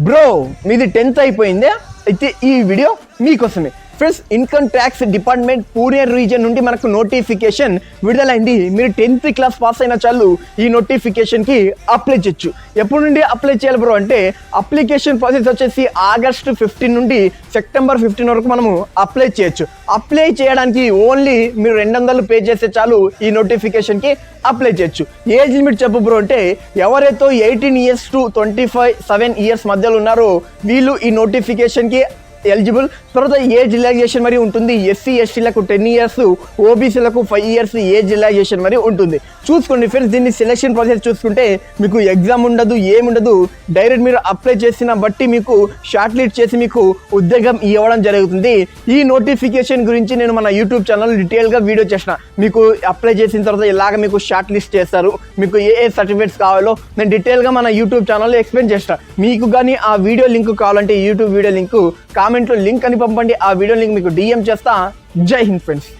Bro మీది 10th అయిపోయిందే, అయితే ఈ వీడియో మీకోసమే. Friends, income tax department Pune region నుండి మనకు నోటిఫికేషన్ విడుదలైంది. మీరు 10th క్లాస్ పాస్ అయిన చాలు ఈ నోటిఫికేషన్కి అప్లై చేయొచ్చు. ఎప్పటి నుండి అప్లై చేయాలి బ్రో అంటే, అప్లికేషన్ ప్రాసెస్ వచ్చేసి August 15 నుండి September 15 వరకు మనము అప్లై చేయొచ్చు. అప్లై చేయడానికి ఓన్లీ మీరు 200 పే చేస్తే చాలు ఈ నోటిఫికేషన్కి అప్లై చేయొచ్చు. ఏజ్ లిమిట్ చెప్పు బ్రో అంటే, ఎవరైతే 18 years to 27 years మధ్యలో ఉన్నారో వీళ్ళు ఈ నోటిఫికేషన్కి ఎలిజిబుల్. తర్వాత ఏజ్ రిలాక్సేషన్ మరి ఉంటుంది. ఎస్సీ ఎస్టీలకు 10 years, ఓబీసీలకు 5 years ఏజ్ రిలాక్సేషన్ మరి ఉంటుంది. చూసుకోండి ఫ్రెండ్స్, దీన్ని సెలెక్షన్ ప్రాసెస్ చూసుకుంటే మీకు ఎగ్జామ్ ఉండదు, ఏముండదు. డైరెక్ట్ మీరు అప్లై చేసిన బట్టి మీకు షార్ట్ లిస్ట్ చేసి మీకు ఉద్యోగం ఇవ్వడం జరుగుతుంది. ఈ నోటిఫికేషన్ గురించి నేను మన యూట్యూబ్ ఛానల్ డీటెయిల్గా వీడియో చేసిన. మీకు అప్లై చేసిన తర్వాత ఇలాగ మీకు షార్ట్ లిస్ట్ చేస్తారు, మీకు ఏ సర్టిఫికేట్స్ కావాలో నేను డీటెయిల్గా మన యూట్యూబ్ ఛానల్లో ఎక్స్ప్లెయిన్ చేస్తాను. మీకు కానీ ఆ వీడియో లింక్ కావాలంటే యూట్యూబ్ వీడియో లింక్ కామెంట్లో లింక్ అని పంపండి. ఆ వీడియో లింక్ మీకు DM చేస్తా. జై హింద్ ఫ్రెండ్స్.